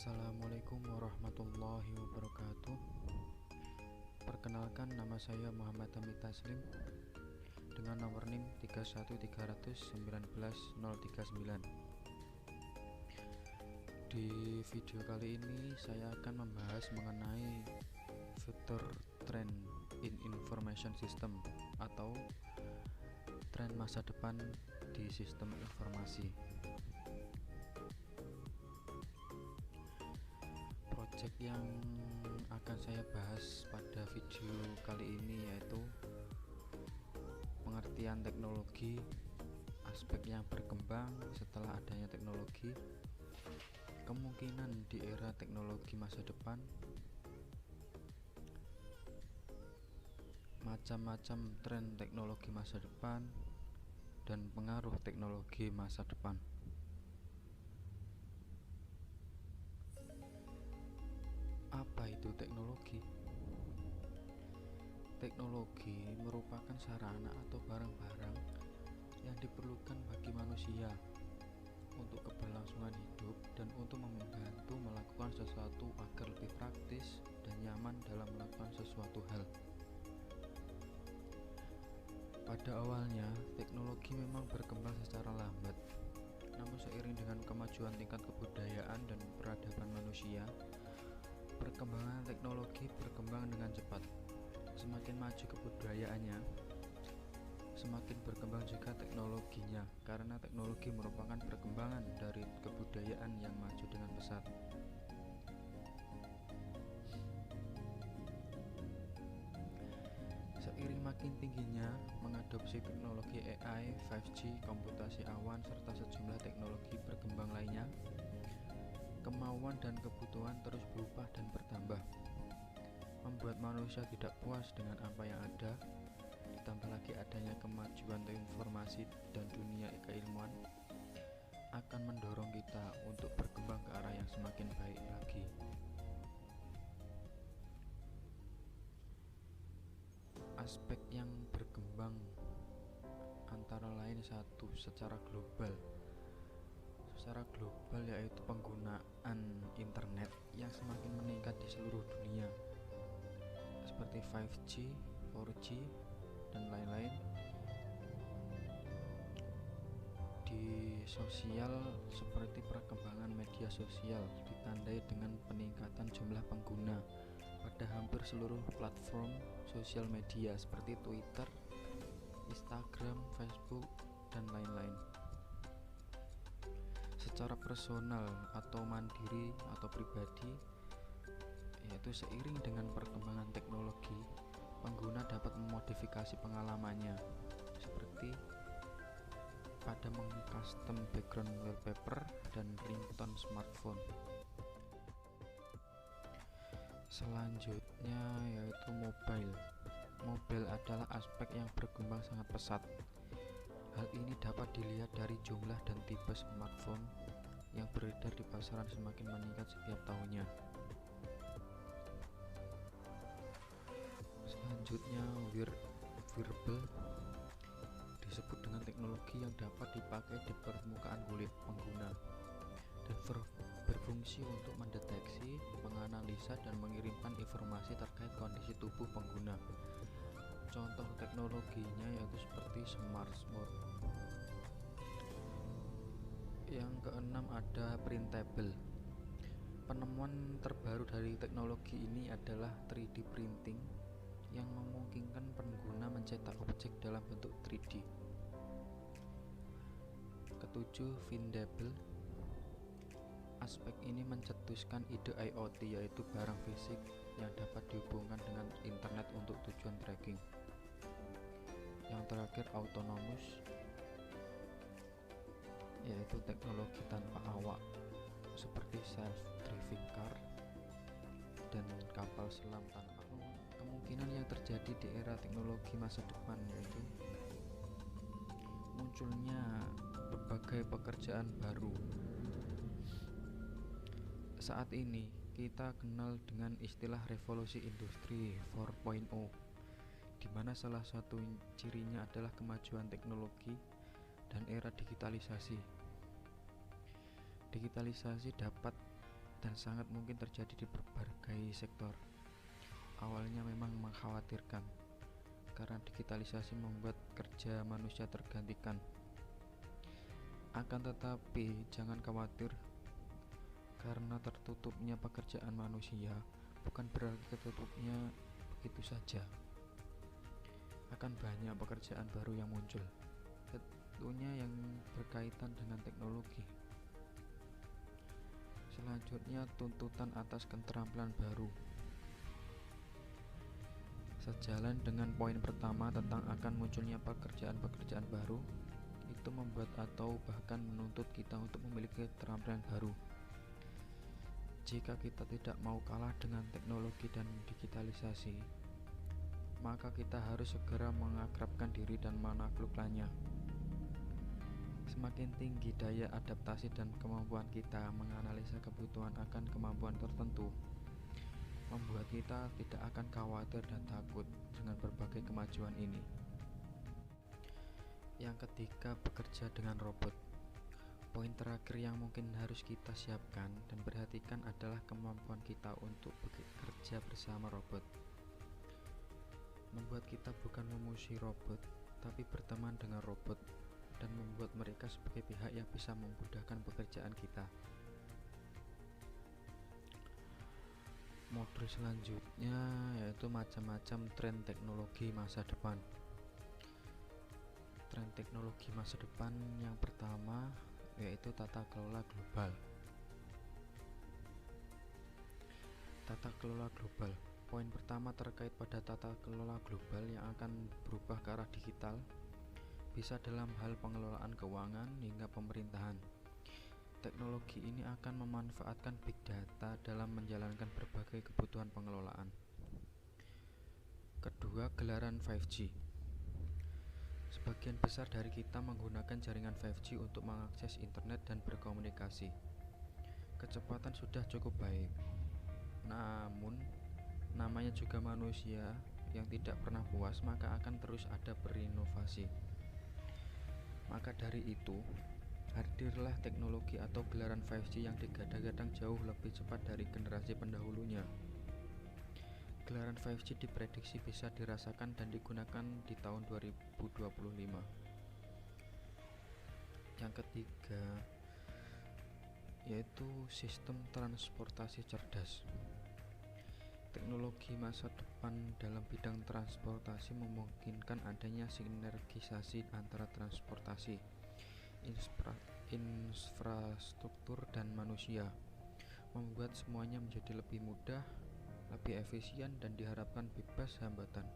Assalamualaikum warahmatullahi wabarakatuh. Perkenalkan, nama saya Muhammad Hamid Taslim dengan nomor NIM 31300199039. Di video kali ini saya akan membahas mengenai fitur trend in information system atau tren masa depan di sistem informasi. Project yang akan saya bahas pada video kali ini yaitu pengertian teknologi, aspek yang berkembang setelah adanya teknologi, kemungkinan di era teknologi masa depan, macam-macam tren teknologi masa depan, dan pengaruh teknologi masa depan. Apa itu teknologi? Teknologi merupakan sarana atau barang-barang yang diperlukan bagi manusia untuk keberlangsungan hidup dan untuk membantu melakukan sesuatu agar lebih praktis dan nyaman dalam melakukan sesuatu hal. Pada awalnya, teknologi memang berkembang secara lambat, namun seiring dengan kemajuan tingkat kebudayaan dan peradaban manusia, perkembangan teknologi berkembang dengan cepat. Semakin maju kebudayaannya, semakin berkembang juga teknologinya, karena teknologi merupakan perkembangan dari kebudayaan yang maju dengan pesat. Seiring makin tingginya mengadopsi teknologi AI, 5G, komputasi awan, serta sejumlah teknologi berkembang lainnya, kemauan dan kebutuhan terus berubah dan bertambah, membuat manusia tidak puas dengan apa yang ada. Ditambah lagi adanya kemajuan informasi dan dunia keilmuan akan mendorong kita untuk berkembang ke arah yang semakin baik lagi. Aspek yang berkembang antara lain satu, secara global yaitu penggunaan internet yang semakin meningkat di seluruh dunia seperti 5G, 4G, dan lain-lain. Di sosial, seperti perkembangan media sosial ditandai dengan peningkatan jumlah pengguna pada hampir seluruh platform sosial media seperti Twitter, Instagram, Facebook, dan lain-lain. Secara personal atau mandiri atau pribadi, yaitu seiring dengan perkembangan teknologi, pengguna dapat memodifikasi pengalamannya seperti pada mengcustom background wallpaper dan ringtone smartphone. Selanjutnya yaitu mobile. Mobile adalah aspek yang berkembang sangat pesat. Hal ini dapat dilihat dari jumlah dan tipe smartphone yang beredar di pasaran semakin meningkat setiap tahunnya. Selanjutnya, wearable disebut dengan teknologi yang dapat dipakai di permukaan kulit pengguna dan berfungsi untuk mendeteksi, menganalisa, dan mengirimkan informasi terkait kondisi tubuh pengguna. Contoh teknologinya yaitu seperti smartwatch. Yang keenam ada printable. Penemuan terbaru dari teknologi ini adalah 3D printing yang memungkinkan pengguna mencetak objek dalam bentuk 3D. Ketujuh, findable. Aspek ini mencetuskan ide IoT, yaitu barang fisik yang dapat dihubungkan dengan internet untuk tujuan tracking. Yang terakhir, autonomous, yaitu teknologi tanpa awak seperti self-driving car dan kapal selam tanpa awak. Kemungkinan yang terjadi di era teknologi masa depan yaitu munculnya berbagai pekerjaan baru. Saat ini kita kenal dengan istilah revolusi industri 4.0, di mana salah satu cirinya adalah kemajuan teknologi dan era digitalisasi. Digitalisasi dapat dan sangat mungkin terjadi di berbagai sektor. Awalnya memang mengkhawatirkan, karena digitalisasi membuat kerja manusia tergantikan. Akan tetapi, jangan khawatir, karena tertutupnya pekerjaan manusia bukan berarti tertutupnya begitu saja. Akan banyak pekerjaan baru yang muncul, tentunya yang berkaitan dengan teknologi. Selanjutnya, tuntutan atas keterampilan baru. Sejalan dengan poin pertama tentang akan munculnya pekerjaan-pekerjaan baru, itu membuat atau bahkan menuntut kita untuk memiliki keterampilan baru. Jika kita tidak mau kalah dengan teknologi dan digitalisasi, maka kita harus segera mengakrabkan diri dan menaklukkannya. Semakin tinggi daya adaptasi dan kemampuan kita menganalisa kebutuhan akan kemampuan tertentu, membuat kita tidak akan khawatir dan takut dengan berbagai kemajuan ini. Yang ketiga, bekerja dengan robot. Poin terakhir yang mungkin harus kita siapkan dan perhatikan adalah kemampuan kita untuk bekerja bersama robot. Membuat kita bukan memusuhi robot, tapi berteman dengan robot dan membuat mereka sebagai pihak yang bisa memudahkan pekerjaan kita. Modul selanjutnya yaitu macam-macam tren teknologi masa depan. Tren teknologi masa depan yang pertama yaitu tata kelola global. Tata kelola global. Poin pertama terkait pada tata kelola global yang akan berubah ke arah digital, bisa dalam hal pengelolaan keuangan hingga pemerintahan. Teknologi ini akan memanfaatkan big data dalam menjalankan berbagai kebutuhan pengelolaan. Kedua, gelaran 5G. Sebagian besar dari kita menggunakan jaringan 5G untuk mengakses internet dan berkomunikasi. Kecepatan sudah cukup baik. Namun, namanya juga manusia yang tidak pernah puas, maka akan terus ada berinovasi. Maka dari itu, hadirlah teknologi atau gelaran 5G yang digadang-gadang jauh lebih cepat dari generasi pendahulunya. Gelaran 5G diprediksi bisa dirasakan dan digunakan di tahun 2025. Yang ketiga, yaitu sistem transportasi cerdas. Teknologi masa depan dalam bidang transportasi memungkinkan adanya sinergisasi antara transportasi, infrastruktur, dan manusia, membuat semuanya menjadi lebih mudah, lebih efisien, dan diharapkan bebas hambatan.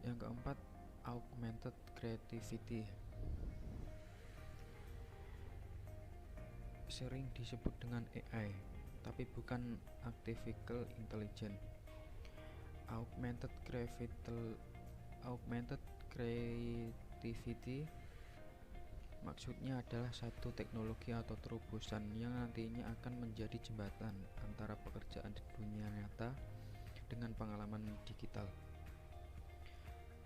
Yang keempat, augmented creativity. Sering disebut dengan AI, tapi bukan artificial intelligence. Augmented creativity maksudnya adalah satu teknologi atau terobosan yang nantinya akan menjadi jembatan antara pekerjaan di dunia nyata dengan pengalaman digital.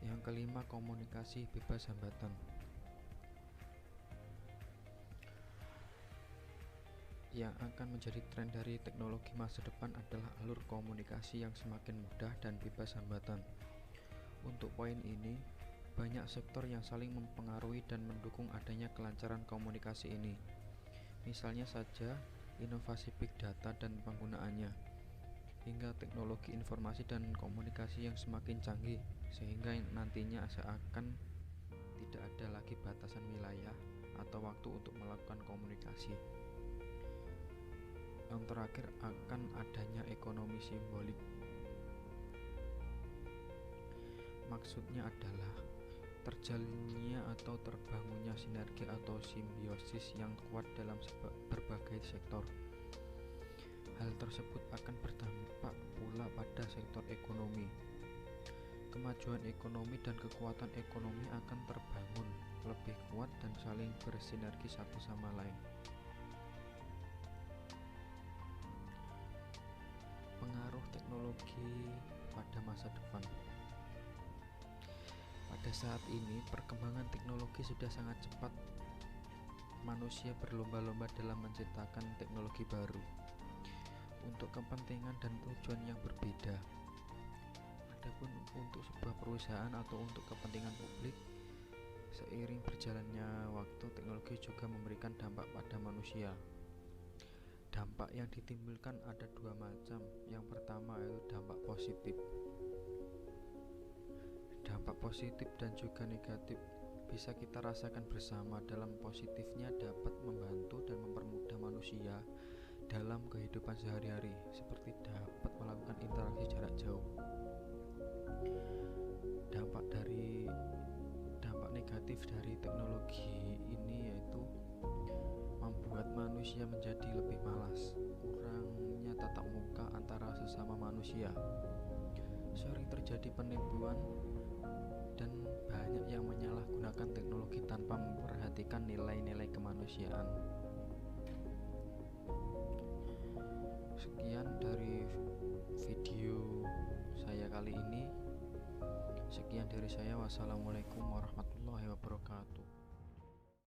Yang kelima, komunikasi bebas hambatan. Yang akan menjadi tren dari teknologi masa depan adalah alur komunikasi yang semakin mudah dan bebas hambatan. Untuk poin ini, banyak sektor yang saling mempengaruhi dan mendukung adanya kelancaran komunikasi ini. Misalnya saja, inovasi big data dan penggunaannya, hingga teknologi informasi dan komunikasi yang semakin canggih, sehingga nantinya seakan tidak ada lagi batasan wilayah atau waktu untuk melakukan komunikasi. Yang terakhir, akan adanya ekonomi simbolik. Maksudnya adalah terjalinnya atau terbangunnya sinergi atau simbiosis yang kuat dalam berbagai sektor. Hal tersebut akan berdampak pula pada sektor ekonomi. Kemajuan ekonomi dan kekuatan ekonomi akan terbangun lebih kuat dan saling bersinergi satu sama lain. Pengaruh teknologi pada masa depan. Pada saat ini, perkembangan teknologi sudah sangat cepat manusia berlomba-lomba dalam menciptakan teknologi baru untuk kepentingan dan tujuan yang berbeda. Adapun untuk sebuah perusahaan atau untuk kepentingan publik, seiring berjalannya waktu, teknologi juga memberikan dampak pada manusia. Dampak yang ditimbulkan ada dua macam. Yang pertama yaitu dampak positif. Dampak positif dan juga negatif bisa kita rasakan bersama. Dalam positifnya dapat membantu dan mempermudah manusia dalam kehidupan sehari-hari, seperti dapat melakukan interaksi jarak jauh. Dampak negatif dari teknologi ini yaitu membuat manusia menjadi lebih malas, kurangnya tatap muka antara sesama manusia, sering terjadi penipuan, dan banyak yang menyalahgunakan teknologi tanpa memperhatikan nilai-nilai kemanusiaan. Sekian dari video saya kali ini. Sekian dari saya. Wassalamualaikum warahmatullahi wabarakatuh.